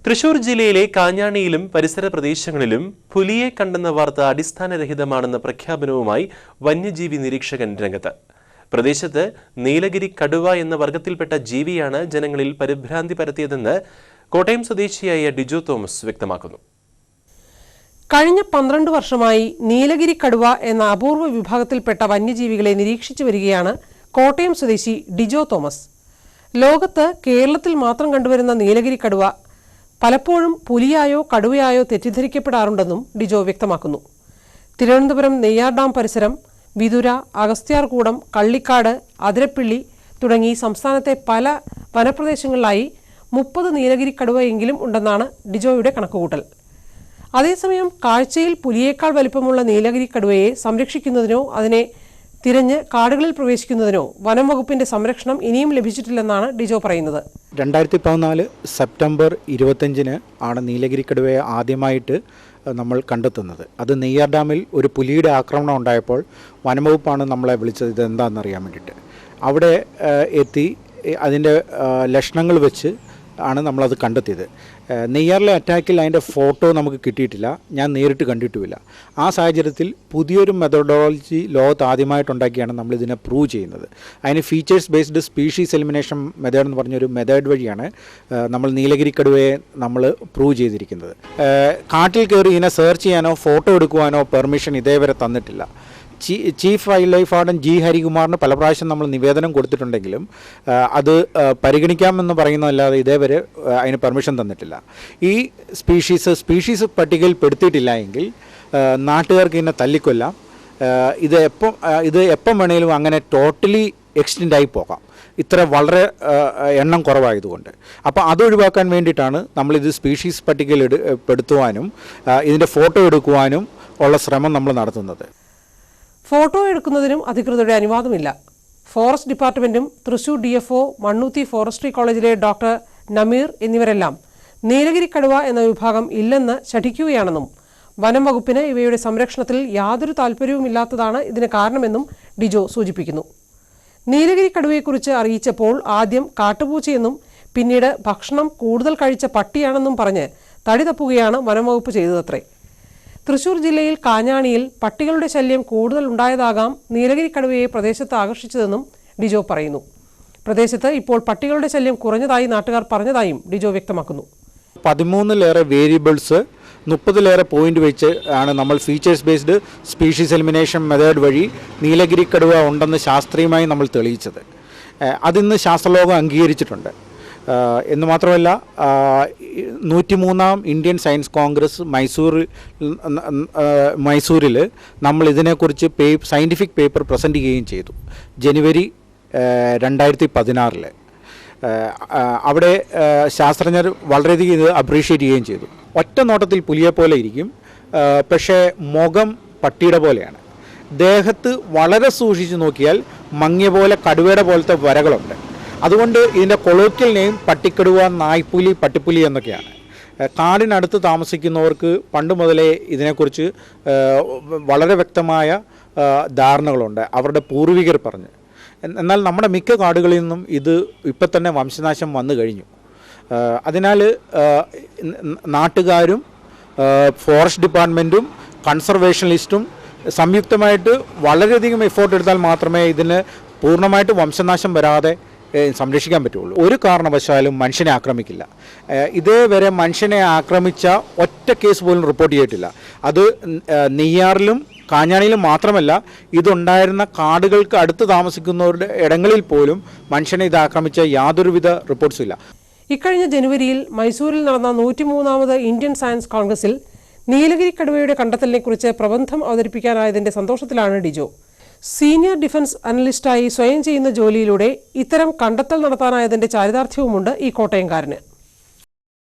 തൃശൂർ ജില്ലയിലെ കാഞ്ഞാണിയിലും പരിസര പ്രദേശങ്ങളിലും പുലിയെ കണ്ടെന്ന വാർത്ത അടിസ്ഥാനരഹിതമാണെന്ന പ്രഖ്യാപനവുമായി വന്യജീവി നിരീക്ഷകൻ രംഗത്ത്. പ്രദേശത്ത് നീലഗിരി കടുവ എന്ന വർഗത്തിൽപ്പെട്ട ജീവിയാണ് ജനങ്ങളിൽ പരിഭ്രാന്തി പരത്തിയതെന്ന് കോട്ടയം സ്വദേശിയായ ഡിജോ തോമസ് വ്യക്തമാക്കുന്നു. കഴിഞ്ഞ 12 വർഷമായി നീലഗിരി കടുവ എന്ന അപൂർവ വിഭാഗത്തിൽപ്പെട്ട വന്യജീവികളെ നിരീക്ഷിച്ചു വരികയാണ് കോട്ടയം സ്വദേശി ഡിജോ തോമസ്. ലോകത്ത് കേരളത്തിൽ മാത്രം കണ്ടുവരുന്ന നീലഗിരി കടുവ പലപ്പോഴും പുലിയായോ കടുവയായോ തെറ്റിദ്ധരിക്കപ്പെടാറുണ്ടെന്നും ഡിജോ വ്യക്തമാക്കുന്നു. തിരുവനന്തപുരം നെയ്യാർ ഡാം പരിസരം, വിതുര, അഗസ്ത്യാർകൂടം, കള്ളിക്കാട്, അതിരപ്പിള്ളി തുടങ്ങി സംസ്ഥാനത്തെ പല വനപ്രദേശങ്ങളിലായി 30 നീലഗിരി കടുവയെങ്കിലും ഉണ്ടെന്നാണ് ഡിജോയുടെ കണക്കുകൂട്ടൽ. അതേസമയം കാഴ്ചയിൽ പുലിയേക്കാൾ വലിപ്പമുള്ള നീലഗിരി കടുവയെ സംരക്ഷിക്കുന്നതിനോ അതിനെ തിരഞ്ഞ് കാടുകളിൽ പ്രവേശിക്കുന്നതിനോ വനം വകുപ്പിന്റെ സംരക്ഷണം ഇനിയും ലഭിച്ചിട്ടില്ലെന്നാണ് ഡിജോ പറയുന്നത്. 2014 സെപ്റ്റംബർ 25 ആണ് നീലഗിരി കടുവയെ ആദ്യമായിട്ട് നമ്മൾ കണ്ടെത്തുന്നത്. അത് നെയ്യാർ ഡാമിൽ ഒരു പുലിയുടെ ആക്രമണം ഉണ്ടായപ്പോൾ വനംവകുപ്പാണ് നമ്മളെ വിളിച്ചത് ഇതെന്താണെന്നറിയാൻ വേണ്ടിയിട്ട്. അവിടെ എത്തി അതിൻ്റെ ലക്ഷണങ്ങൾ വെച്ച് ആണ് നമ്മളത് കണ്ടെത്തിയത്. നെയ്യാറിലെ അറ്റാക്കിൽ അതിൻ്റെ ഫോട്ടോ നമുക്ക് കിട്ടിയിട്ടില്ല, ഞാൻ നേരിട്ട് കണ്ടിട്ടുമില്ല. ആ സാഹചര്യത്തിൽ പുതിയൊരു മെത്തഡോളജി ലോകത്ത് ആദ്യമായിട്ടുണ്ടാക്കിയാണ് നമ്മളിതിനെ പ്രൂവ് ചെയ്യുന്നത്. അതിന് features based species elimination method എന്ന് പറഞ്ഞൊരു മെത്തേഡ് വഴിയാണ് നമ്മൾ നീലഗിരി കടുവയെ നമ്മൾ പ്രൂവ് ചെയ്തിരിക്കുന്നത്. കാട്ടിൽ കയറി ഇതിനെ സെർച്ച് ചെയ്യാനോ ഫോട്ടോ എടുക്കുവാനോ പെർമിഷൻ ഇതേവരെ തന്നിട്ടില്ല. Chief wild life warden G ഹരികുമാറിന് പല പ്രാവശ്യം നമ്മൾ നിവേദനം കൊടുത്തിട്ടുണ്ടെങ്കിലും അത് പരിഗണിക്കാമെന്ന് പറയുന്നതല്ലാതെ ഇതേവരെ അതിന് പെർമിഷൻ തന്നിട്ടില്ല. ഈ സ്പീഷീസ് പട്ടികയിൽ പെടുത്തിയിട്ടില്ല എങ്കിൽ നാട്ടുകാർക്ക് ഇതിനെ തല്ലിക്കൊല്ലാം. ഇത് എപ്പം വേണേലും അങ്ങനെ ടോട്ടലി എക്സ്റ്റെൻഡായി പോകാം, ഇത്ര വളരെ എണ്ണം കുറവായതുകൊണ്ട്. അപ്പോൾ അതൊഴിവാക്കാൻ വേണ്ടിയിട്ടാണ് നമ്മളിത് സ്പീഷീസ് പട്ടികയിൽ പെടുത്തുവാനും ഇതിൻ്റെ ഫോട്ടോ എടുക്കുവാനും ഉള്ള ശ്രമം നമ്മൾ നടത്തുന്നത്. ഫോട്ടോ എടുക്കുന്നതിനും അധികൃതരുടെ അനുവാദമില്ല. ഫോറസ്റ്റ് ഡിപ്പാർട്ട്മെന്റും തൃശൂർ DFO, മണ്ണൂത്തി ഫോറസ്ട്രി കോളേജിലെ ഡോക്ടർ നമീർ എന്നിവരെല്ലാം നീലഗിരി കടുവ എന്ന വിഭാഗം ഇല്ലെന്ന് ശഠിക്കുകയാണെന്നും വനം വകുപ്പിന് ഇവയുടെ സംരക്ഷണത്തിൽ യാതൊരു താല്പര്യവുമില്ലാത്തതാണ് ഇതിന് കാരണമെന്നും ഡിജോ സൂചിപ്പിക്കുന്നു. നീലഗിരി കടുവയെക്കുറിച്ച് അറിയിച്ചപ്പോൾ ആദ്യം കാട്ടുപൂച്ചയെന്നും പിന്നീട് ഭക്ഷണം കൂടുതൽ കഴിച്ച പട്ടിയാണെന്നും പറഞ്ഞ് തടി തപ്പുകയാണ് വനം വകുപ്പ് ചെയ്തതത്രേ. തൃശൂർ ജില്ലയിൽ കാഞ്ഞാണിയിൽ പട്ടികളുടെ ശല്യം കൂടുതൽ ഉണ്ടായതാകാം നീലഗിരി കടുവയെ പ്രദേശത്ത് ആകർഷിച്ചതെന്നും ഡിജോ പറയുന്നു. പ്രദേശത്ത് ഇപ്പോൾ പട്ടികളുടെ ശല്യം കുറഞ്ഞതായി നാട്ടുകാർ പറഞ്ഞതായും ഡിജോ വ്യക്തമാക്കുന്നു. 13ലേറെ വേരിയബിൾസ് 30ലേറെ പോയിന്റ് വെച്ച് ആണ് നമ്മൾ features based species elimination method വഴി നീലഗിരി കടുവ ഉണ്ടെന്ന് ശാസ്ത്രീയമായി നമ്മൾ തെളിയിച്ചത്. അതിന്ന് ശാസ്ത്രലോകം അംഗീകരിച്ചിട്ടുണ്ട്. എന്ന് മാത്രമല്ല 103ാം ഇന്ത്യൻ സയൻസ് കോൺഗ്രസ് മൈസൂരിൽ നമ്മൾ ഇതിനെക്കുറിച്ച് സയൻറ്റിഫിക് പേപ്പർ പ്രസൻറ്റ് ചെയ്യുകയും ചെയ്തു. ജനുവരി 2016. അവിടെ ശാസ്ത്രജ്ഞർ വളരെയധികം ഇത് അപ്രീഷിയേറ്റ് ചെയ്യുകയും ചെയ്തു. ഒറ്റ നോട്ടത്തിൽ പുലിയെപ്പോലെ ഇരിക്കും, പക്ഷേ മുഖം പട്ടിയുടെ പോലെയാണ്. ദേഹത്ത് വളരെ സൂക്ഷിച്ച് നോക്കിയാൽ മങ്ങിയ പോലെ കടുവയുടെ പോലത്തെ വരകളുണ്ട്. അതുകൊണ്ട് ഇതിൻ്റെ കൊളോക്കിയൽ നെയിം പട്ടിക്കടുവ, നായ്പുലി, പട്ടിപ്പുലി എന്നൊക്കെയാണ്. കാടിനടുത്ത് താമസിക്കുന്നവർക്ക് പണ്ട് മുതലേ ഇതിനെക്കുറിച്ച് വളരെ വ്യക്തമായ ധാരണകളുണ്ട്, അവരുടെ പൂർവികർ പറഞ്ഞ്. എന്നാൽ നമ്മുടെ മിക്ക കാടുകളിൽ നിന്നും ഇത് ഇപ്പം തന്നെ വംശനാശം വന്നു കഴിഞ്ഞു. അതിനാൽ നാട്ടുകാരും ഫോറസ്റ്റ് ഡിപ്പാർട്ട്മെൻറ്റും കൺസർവേഷനിസ്റ്റും സംയുക്തമായിട്ട് വളരെയധികം എഫേർട്ട് എടുത്താൽ മാത്രമേ ഇതിന് പൂർണ്ണമായിട്ട് വംശനാശം വരാതെ സംരക്ഷിക്കാൻ പറ്റുള്ളൂ. ഒരു കാരണവശാലും മനുഷ്യനെ ആക്രമിക്കില്ല. ഇതേവരെ മനുഷ്യനെ ആക്രമിച്ച ഒറ്റ കേസ് പോലും റിപ്പോർട്ട് ചെയ്തിട്ടില്ല. അത് നെയ്യാറിലും കാഞ്ഞാണിയിലും മാത്രമല്ല, ഇതുണ്ടായിരുന്ന കാടുകൾക്ക് അടുത്ത് താമസിക്കുന്നവരുടെ ഇടങ്ങളിൽ പോലും മനുഷ്യനെ ഇത് ആക്രമിച്ച യാതൊരുവിധ റിപ്പോർട്ട്സും ഇല്ല. ഇക്കഴിഞ്ഞ ജനുവരിയിൽ മൈസൂരിൽ നടന്ന 103ാമത് ഇന്ത്യൻ സയൻസ് കോൺഗ്രസിൽ നീലഗിരി കടുവയുടെ കണ്ടെത്തലിനെക്കുറിച്ച് പ്രബന്ധം അവതരിപ്പിക്കാനായതിന്റെ സന്തോഷത്തിലാണ് ഡിജോ. സീനിയർ ഡിഫൻസ് അനലിസ്റ്റായി സ്വയം ചെയ്യുന്ന ജോലിയിലൂടെ ഇത്തരം കണ്ടെത്തൽ നടത്താനായതിന്റെ ചാരിതാർത്ഥ്യവുമുണ്ട് ഈ കോട്ടയംകാരന്.